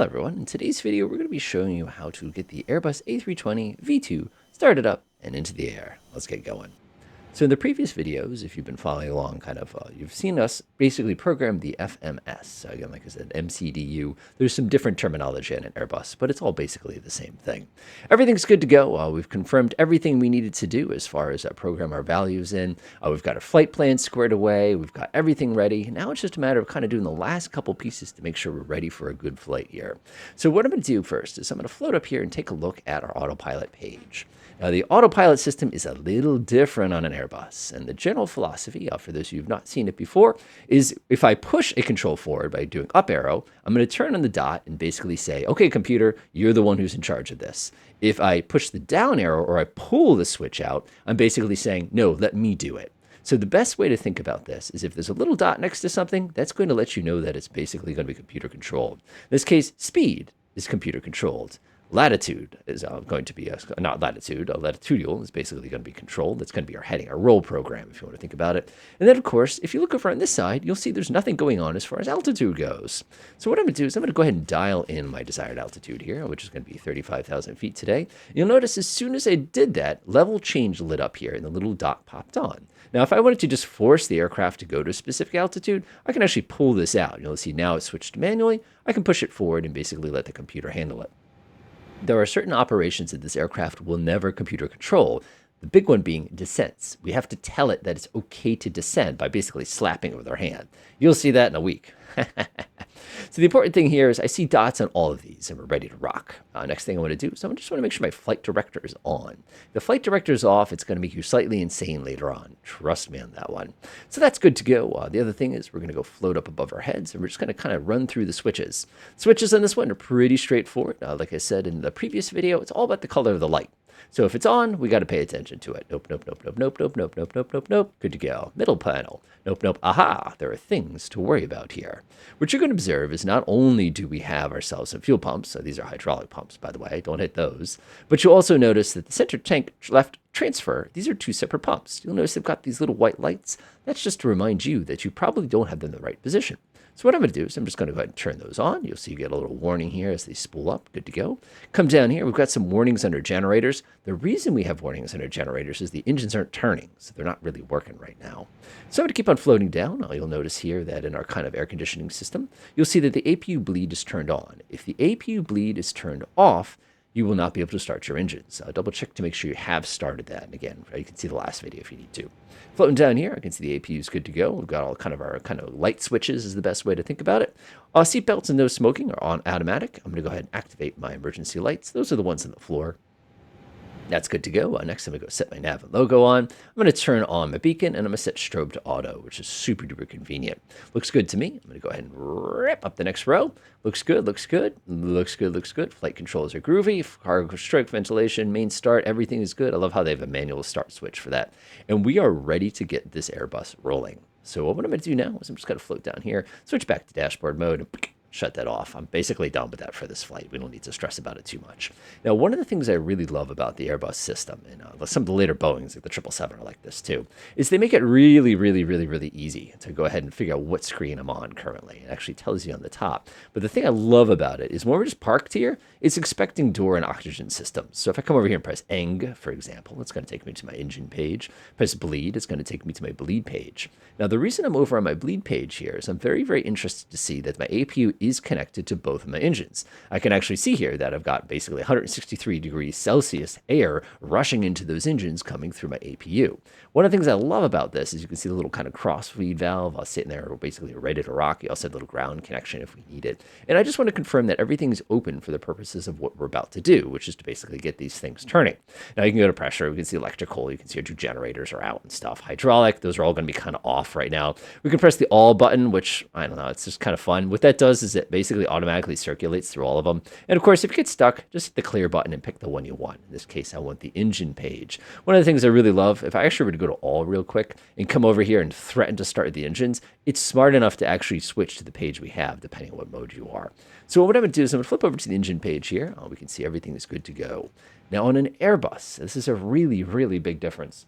Hello everyone, in today's video we're going to be showing you how to get the Airbus A320 V2 started up and into the air. Let's get going. So in the previous videos, if you've been following along, you've seen us basically program the FMS. So again, like I said, MCDU. There's some different terminology in Airbus, but it's all basically the same thing. Everything's good to go. We've confirmed everything we needed to do as far as program our values in. We've got our flight plan squared away. We've got everything ready. Now it's just a matter of kind of doing the last couple pieces to make sure we're ready for a good flight here. So what I'm going to do first is I'm going to float up here and take a look at our autopilot page. Now, the autopilot system is a little different on an Airbus, and the general philosophy, for those of you who've not seen it before, is if I push a control forward by doing up arrow, I'm going to turn on the dot and basically say, okay, computer, you're the one who's in charge of this. If I push the down arrow or I pull the switch out, I'm basically saying, no, let me do it. So the best way to think about this is if there's a little dot next to something, that's going to let you know that it's basically going to be computer controlled. In this case, speed is computer controlled. Latitude is going to be, not latitude, latitudinal is basically going to be controlled. That's going to be our heading, our roll program, if you want to think about it. And then, of course, if you look over on this side, you'll see there's nothing going on as far as altitude goes. So what I'm going to do is I'm going to go ahead and dial in my desired altitude here, which is going to be 35,000 feet today. You'll notice as soon as I did that, level change lit up here and the little dot popped on. Now, if I wanted to just force the aircraft to go to a specific altitude, I can actually pull this out. You'll see now it's switched manually. I can push it forward and basically let the computer handle it. There are certain operations that this aircraft will never computer control, the big one being descents. We have to tell it that it's okay to descend by basically slapping it with our hand. You'll see that in a week. So the important thing here is I see dots on all of these and we're ready to rock. Next thing I want to do is I just want to make sure my flight director is on. If the flight director is off, it's going to make you slightly insane later on. Trust me on that one. So that's good to go. The other thing is we're going to go float up above our heads and we're just going to kind of run through the switches. Switches on this one are pretty straightforward. Like I said in the previous video, it's all about the color of the light. So if it's on, we got to pay attention to it. Nope, nope, nope, nope, nope, nope, nope, nope, nope, nope, nope. Good to go. Middle panel. Nope, nope. Aha, there are things to worry about here. What you're going to observe is not only do we have ourselves some fuel pumps, so these are hydraulic pumps, by the way, don't hit those, but you'll also notice that the center tank left transfer, these are two separate pumps. You'll notice they've got these little white lights. That's just to remind you that you probably don't have them in the right position. So what I'm going to do is I'm just going to go ahead and turn those on. You'll see you get a little warning here as they spool up. Good to go. Come down here. We've got some warnings under generators. The reason we have warnings under generators is the engines aren't turning, so they're not really working right now. So I'm going to keep on floating down. You'll notice here that in our kind of air conditioning system, you'll see that the APU bleed is turned on. If the APU bleed is turned off, you will not be able to start your engines. Double check to make sure you have started that. And again, you can see the last video if you need to. Floating down here, I can see the APU is good to go. We've got all kind of our light switches is the best way to think about it. Seat belts and no smoking are on automatic. I'm going to go ahead and activate my emergency lights. Those are the ones on the floor. That's good to go. Next, I'm going to go set my nav and logo on. I'm going to turn on my beacon, and I'm going to set strobe to auto, which is super duper convenient. Looks good to me. I'm going to go ahead and rip up the next row. Looks good, looks good, looks good, looks good. Flight controls are groovy. Cargo stroke ventilation, main start, everything is good. I love how they have a manual start switch for that. And we are ready to get this Airbus rolling. So what I'm going to do now is I'm just going to float down here, switch back to dashboard mode, and shut that off. I'm basically done with that for this flight. We don't need to stress about it too much. Now, one of the things I really love about the Airbus system, and some of the later Boeings, like the 777 are like this too, is they make it really, really, really, really easy to go ahead and figure out what screen I'm on currently. It actually tells you on the top. But the thing I love about it is when we're just parked here, it's expecting door and oxygen systems. So if I come over here and press ENG, for example, it's going to take me to my engine page. Press bleed, it's going to take me to my bleed page. Now, the reason I'm over on my bleed page here is I'm very, very interested to see that my APU is connected to both of my engines. I can actually see here that I've got basically 163 degrees Celsius air rushing into those engines coming through my APU. One of the things I love about this is you can see the little kind of cross feed valve. I was sitting there basically ready to rock. You also have a little ground connection if we need it. And I just want to confirm that everything is open for the purposes of what we're about to do, which is to basically get these things turning. Now you can go to pressure. We can see electrical. You can see our two generators are out and stuff. Hydraulic, those are all going to be kind of off right now. We can press the all button, which I don't know. It's just kind of fun. What that does is it basically automatically circulates through all of them. And of course, if you get stuck, just hit the clear button and pick the one you want. In this case, I want the engine page. One of the things I really love, if I actually were to go to all real quick and come over here and threaten to start the engines, it's smart enough to actually switch to the page we have, depending on what mode you are. So what I'm going to do is I'm going to flip over to the engine page here. We can see everything is good to go. Now on an Airbus, this is a really, really big difference.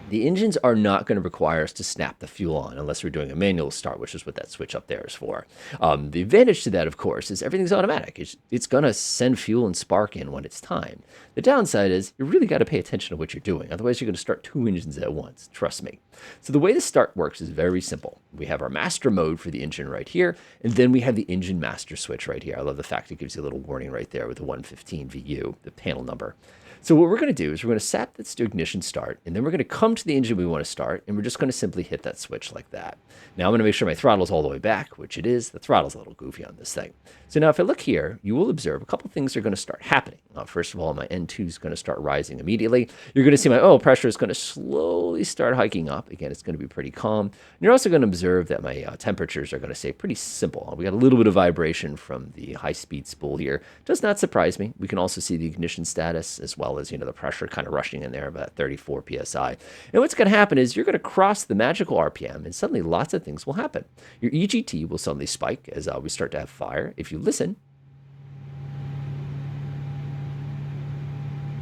The engines are not going to require us to snap the fuel on unless we're doing a manual start, which is what that switch up there is for. The advantage to that, of course, is everything's automatic. It's going to send fuel and spark in when it's time. The downside is you really got to pay attention to what you're doing. Otherwise, you're going to start two engines at once. Trust me. So the way the start works is very simple. We have our master mode for the engine right here, and then we have the engine master switch right here. I love the fact it gives you a little warning right there with the 115 VU, the panel number. So what we're going to do is we're going to set this to ignition start, and then we're going to come to the engine we want to start, and we're just going to simply hit that switch like that. Now I'm going to make sure my throttle's all the way back, which it is. The throttle's a little goofy on this thing. So now if I look here, you will observe a couple things are going to start happening. First of all, my N2 is going to start rising immediately. You're going to see my oil pressure is going to slowly start hiking up. Again, it's going to be pretty calm. And you're also going to observe that my temperatures are going to stay pretty simple. We got a little bit of vibration from the high-speed spool here. Does not surprise me. We can also see the ignition status as well as, the pressure kind of rushing in there about 34 psi. And what's going to happen is you're going to cross the magical RPM, and suddenly lots of things will happen. Your EGT will suddenly spike as we start to have fire. If you listen,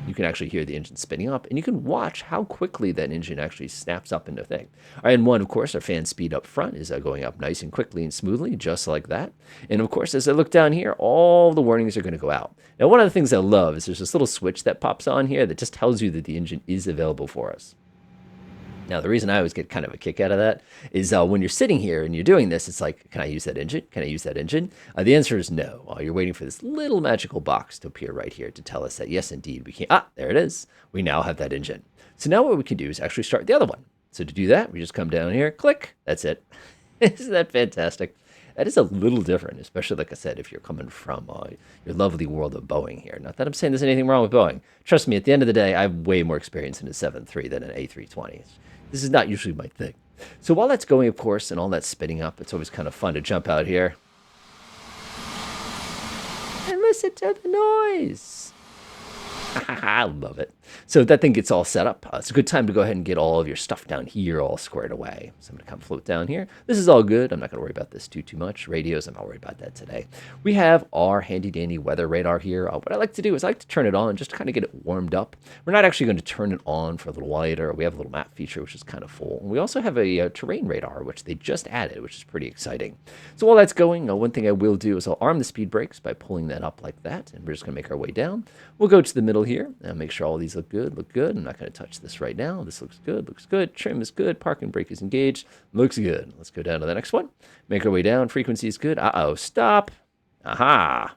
you can actually hear the engine spinning up, and you can watch how quickly that engine actually snaps up into a thing. All right, and one, of course, our fan speed up front is going up nice and quickly and smoothly, just like that. And of course, as I look down here, all the warnings are going to go out. Now, one of the things I love is there's this little switch that pops on here that just tells you that the engine is available for us. Now, the reason I always get kind of a kick out of that is when you're sitting here and you're doing this, it's like, can I use that engine? Can I use that engine? The answer is no. You're waiting for this little magical box to appear right here to tell us that, yes, indeed, we can. There it is. We now have that engine. So now what we can do is actually start the other one. So to do that, we just come down here, click. That's it. Isn't that fantastic? That is a little different, especially, like I said, if you're coming from your lovely world of Boeing here. Not that I'm saying there's anything wrong with Boeing. Trust me, at the end of the day, I have way more experience in a 737 than an A320. This is not usually my thing. So while that's going, of course, and all that's spinning up, it's always kind of fun to jump out here and listen to the noise. I love it. So that thing gets all set up. It's a good time to go ahead and get all of your stuff down here all squared away. So I'm going to come float down here. This is all good. I'm not going to worry about this too much. Radios, I'm not worried about that today. We have our handy-dandy weather radar here. What I like to do is I like to turn it on just to kind of get it warmed up. We're not actually going to turn it on for a little while later. We have a little map feature, which is kind of full. And we also have a terrain radar, which they just added, which is pretty exciting. So while that's going, one thing I will do is I'll arm the speed brakes by pulling that up like that. And we're just going to make our way down. We'll go to the middle here and make sure all these look good. I'm not going to touch this right now. This looks good. Trim is good. Parking brake is engaged. Looks good. Let's go down to the next one. Make our way down. Frequency is good. Stop. Aha.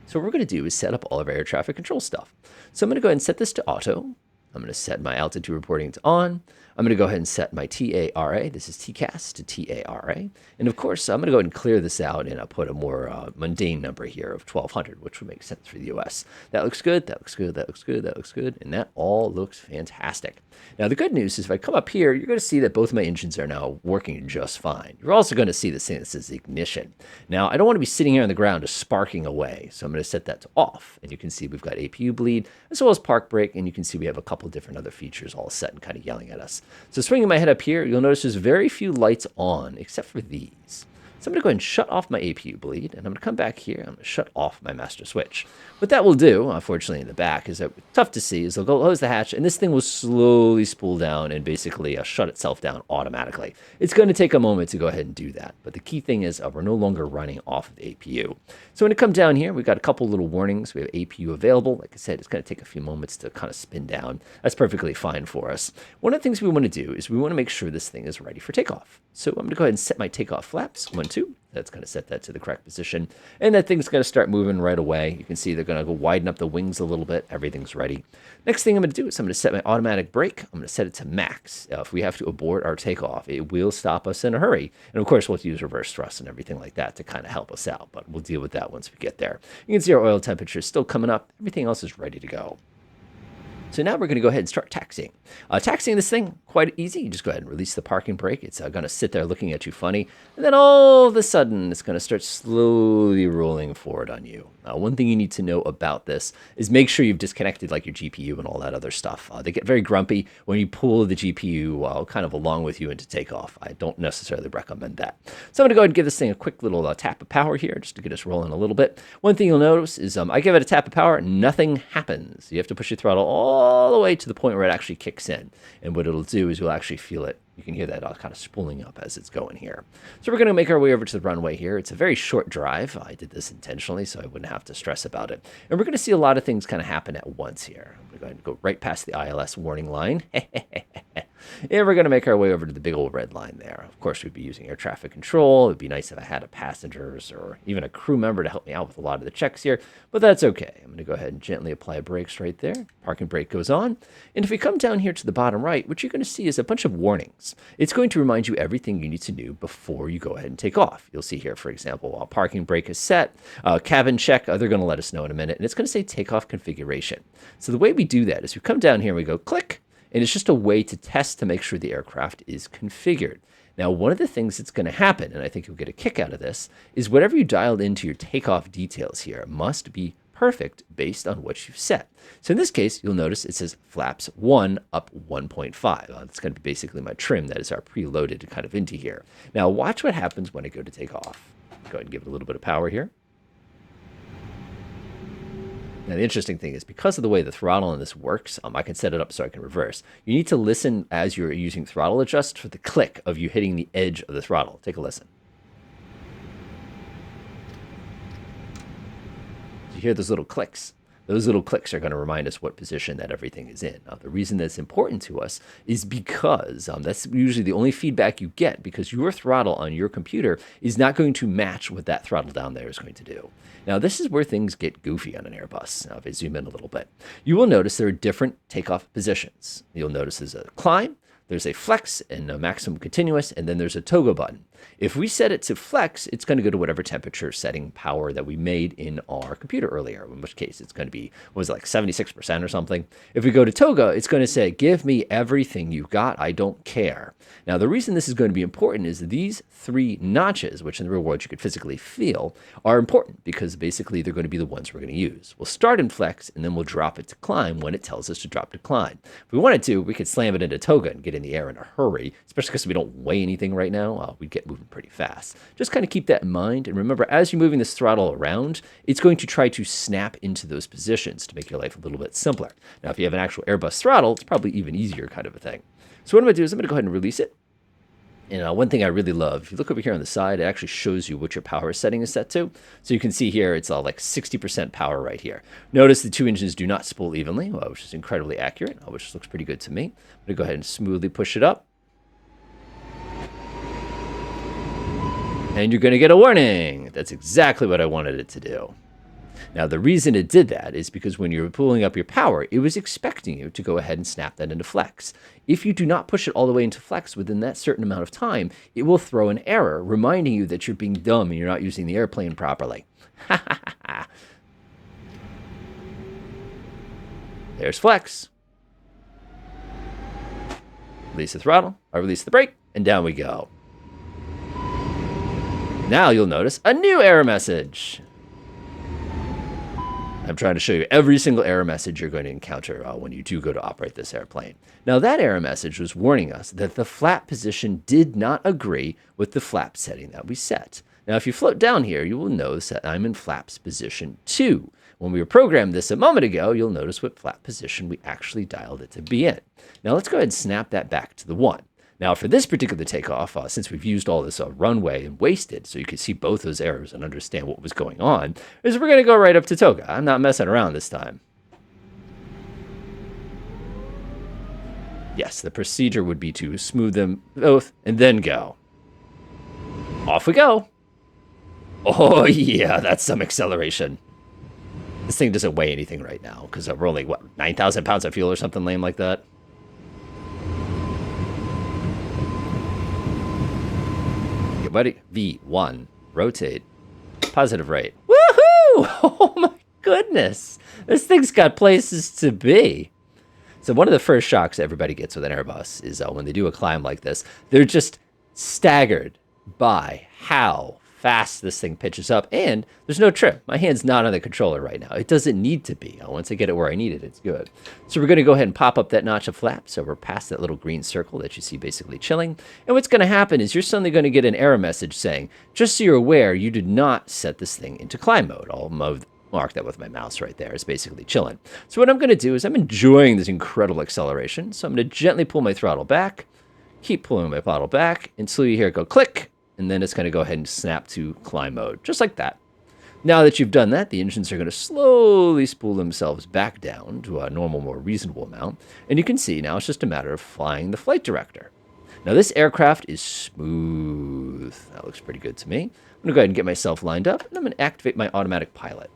So what we're going to do is set up all of our air traffic control stuff. So I'm going to go ahead and set this to auto. I'm going to set my altitude reporting to on. I'm going to go ahead and set my TARA. This is TCAS to TARA. And of course, I'm going to go ahead and clear this out, and I'll put a more mundane number here of 1200, which would make sense for the US. That looks good. That looks good. That looks good. That looks good. And that all looks fantastic. Now, the good news is if I come up here, you're going to see that both of my engines are now working just fine. You're also going to see this thing that says ignition. Now, I don't want to be sitting here on the ground just sparking away. So I'm going to set that to off. And you can see we've got APU bleed as well as park brake. And you can see we have a couple different other features all set and kind of yelling at us. So swinging my head up here, you'll notice there's very few lights on except for these. So I'm going to go ahead and shut off my APU bleed, and I'm going to come back here. I'm going to shut off my master switch. What that will do, unfortunately in the back, is that tough to see, is they'll go close the hatch, and this thing will slowly spool down and basically shut itself down automatically. It's going to take a moment to go ahead and do that, but the key thing is we're no longer running off of the APU. So when it comes down here, we've got a couple little warnings. We have APU available. Like I said, it's going to take a few moments to kind of spin down. That's perfectly fine for us. One of the things we want to do is we want to make sure this thing is ready for takeoff. So I'm going to go ahead and set my takeoff flaps, 1, 2. That's going to set that to the correct position. And that thing's going to start moving right away. You can see they're going to go widen up the wings a little bit. Everything's ready. Next thing I'm going to do is I'm going to set my automatic brake. I'm going to set it to max. If we have to abort our takeoff, it will stop us in a hurry. And of course, we'll use reverse thrust and everything like that to kind of help us out. But we'll deal with that once we get there. You can see our oil temperature is still coming up. Everything else is ready to go. So now we're going to go ahead and start taxiing. Taxiing this thing, quite easy. You just go ahead and release the parking brake. It's going to sit there looking at you funny. And then all of a sudden, it's going to start slowly rolling forward on you. One thing you need to know about this is make sure you've disconnected like your GPU and all that other stuff. They get very grumpy when you pull the GPU kind of along with you into takeoff. I don't necessarily recommend that. So I'm going to go ahead and give this thing a quick little tap of power here just to get us rolling a little bit. One thing you'll notice is I give it a tap of power, nothing happens. You have to push your throttle all all the way to the point where it actually kicks in. And what it'll do is you'll actually feel it. You can hear that kind of spooling up as it's going here. So we're going to make our way over to the runway here. It's a very short drive. I did this intentionally so I wouldn't have to stress about it. And we're going to see a lot of things kind of happen at once here. We're going to go right past the ILS warning line. And we're going to make our way over to the big old red line there. Of course, we'd be using air traffic control. It would be nice if I had a passengers or even a crew member to help me out with a lot of the checks here, but that's okay. I'm going to go ahead and gently apply brakes right there. Parking brake goes on. And if we come down here to the bottom right, what you're going to see is a bunch of warnings. It's going to remind you everything you need to do before you go ahead and take off. You'll see here, for example, while parking brake is set, cabin check, they're going to let us know in a minute, and it's going to say takeoff configuration. So the way we do that is we come down here and we go click, and it's just a way to test to make sure the aircraft is configured. Now, one of the things that's going to happen, and I think you'll get a kick out of this, is whatever you dialed into your takeoff details here must be perfect based on what you've set. So in this case, you'll notice it says flaps 1 up 1.5. That's going to be basically my trim that is our preloaded kind of into here. Now, watch what happens when I go to take off. Go ahead and give it a little bit of power here. Now, the interesting thing is because of the way the throttle on this works, I can set it up so I can reverse. You need to listen as you're using throttle adjust for the click of you hitting the edge of the throttle. Take a listen. You hear those little clicks. Those little clicks are going to remind us what position that everything is in. Now, the reason that's important to us is because that's usually the only feedback you get, because your throttle on your computer is not going to match what that throttle down there is going to do. Now, this is where things get goofy on an Airbus. Now, if I zoom in a little bit, you will notice there are different takeoff positions. You'll notice there's a climb, there's a flex and a maximum continuous, and then there's a toggle button. If we set it to flex, it's going to go to whatever temperature setting power that we made in our computer earlier, in which case it's going to be, what was it, like 76% or something? If we go to toggle, it's going to say, give me everything you've got, I don't care. Now, the reason this is going to be important is these 3 notches, which in the real world you could physically feel, are important because basically they're going to be the ones we're going to use. We'll start in flex, and then we'll drop it to climb when it tells us to drop to climb. If we wanted to, we could slam it into toga and get in the air in a hurry, especially because we don't weigh anything right now. We'd get moving pretty fast. Just kind of keep that in mind. And remember, as you're moving this throttle around, it's going to try to snap into those positions to make your life a little bit simpler. Now, if you have an actual Airbus throttle, it's probably even easier kind of a thing. So what I'm going to do is I'm going to go ahead and release it. And one thing I really love, if you look over here on the side, it actually shows you what your power setting is set to. So you can see here, it's all like 60% power right here. Notice the 2 engines do not spool evenly, which is incredibly accurate, which looks pretty good to me. I'm going to go ahead and smoothly push it up. And you're going to get a warning. That's exactly what I wanted it to do. Now, the reason it did that is because when you were pulling up your power, it was expecting you to go ahead and snap that into flex. If you do not push it all the way into flex within that certain amount of time, it will throw an error reminding you that you're being dumb and you're not using the airplane properly. There's flex. Release the throttle, I release the brake, and down we go. Now you'll notice a new error message. I'm trying to show you every single error message you're going to encounter when you do go to operate this airplane. Now, that error message was warning us that the flap position did not agree with the flap setting that we set. Now, if you float down here, you will notice that I'm in flaps position 2. When we programmed this a moment ago, you'll notice what flap position we actually dialed it to be in. Now, let's go ahead and snap that back to the 1. Now, for this particular takeoff, since we've used all this runway and wasted, so you can see both those errors and understand what was going on, is we're going to go right up to toga. I'm not messing around this time. Yes, the procedure would be to smooth them both and then go. Off we go. Oh, yeah, that's some acceleration. This thing doesn't weigh anything right now because we're only, 9,000 pounds of fuel or something lame like that? Ready? V1. Rotate. Positive rate. Woohoo! Oh my goodness. This thing's got places to be. So one of the first shocks everybody gets with an Airbus is when they do a climb like this, they're just staggered by how fast this thing pitches up, and there's no trim. My hand's not on the controller right now. It doesn't need to be. Once I get it where I need it, it's good. So we're going to go ahead and pop up that notch of flap. So we're past that little green circle that you see basically chilling. And what's going to happen is you're suddenly going to get an error message saying, just so you're aware, you did not set this thing into climb mode. mark that with my mouse right there. It's basically chilling. So what I'm going to do is I'm enjoying this incredible acceleration. So I'm going to gently pull my throttle back, keep pulling my throttle back until you hear it go click, and then it's going to go ahead and snap to climb mode, just like that. Now that you've done that, the engines are going to slowly spool themselves back down to a normal, more reasonable amount. And you can see now it's just a matter of flying the flight director. Now this aircraft is smooth. That looks pretty good to me. I'm going to go ahead and get myself lined up, and I'm going to activate my automatic pilot.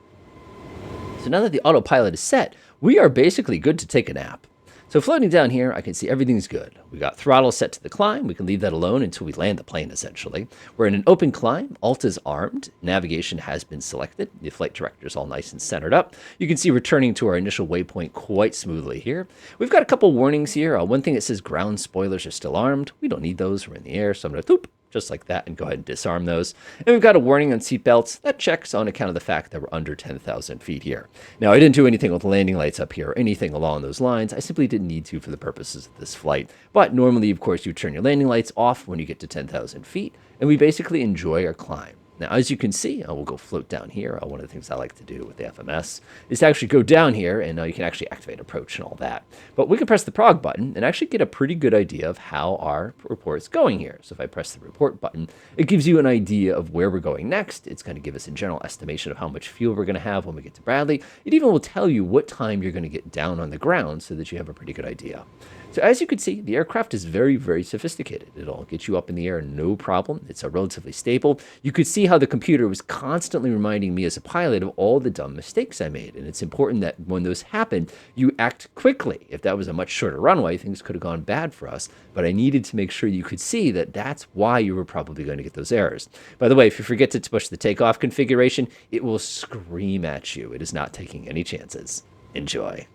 So now that the autopilot is set, we are basically good to take a nap. So floating down here, I can see everything's good. We got throttle set to the climb. We can leave that alone until we land the plane, essentially. We're in an open climb. Alt is armed. Navigation has been selected. The flight director is all nice and centered up. You can see returning to our initial waypoint quite smoothly here. We've got a couple warnings here. One thing that says ground spoilers are still armed. We don't need those. We're in the air, so I'm going to just like that, and go ahead and disarm those. And we've got a warning on seatbelts. That checks on account of the fact that we're under 10,000 feet here. Now, I didn't do anything with landing lights up here or anything along those lines. I simply didn't need to for the purposes of this flight. But normally, of course, you turn your landing lights off when you get to 10,000 feet, and we basically enjoy our climb. Now, as you can see, we'll go float down here. One of the things I like to do with the FMS is to actually go down here, and you can actually activate approach and all that. But we can press the prog button and actually get a pretty good idea of how our report's going here. So if I press the report button, it gives you an idea of where we're going next. It's going to give us a general estimation of how much fuel we're going to have when we get to Bradley. It even will tell you what time you're going to get down on the ground so that you have a pretty good idea. So as you can see, the aircraft is very, very sophisticated. It'll get you up in the air, no problem. It's relatively stable. You could see how the computer was constantly reminding me as a pilot of all the dumb mistakes I made. And it's important that when those happen, you act quickly. If that was a much shorter runway, things could have gone bad for us. But I needed to make sure you could see that that's why you were probably going to get those errors. By the way, if you forget to push the takeoff configuration, it will scream at you. It is not taking any chances. Enjoy.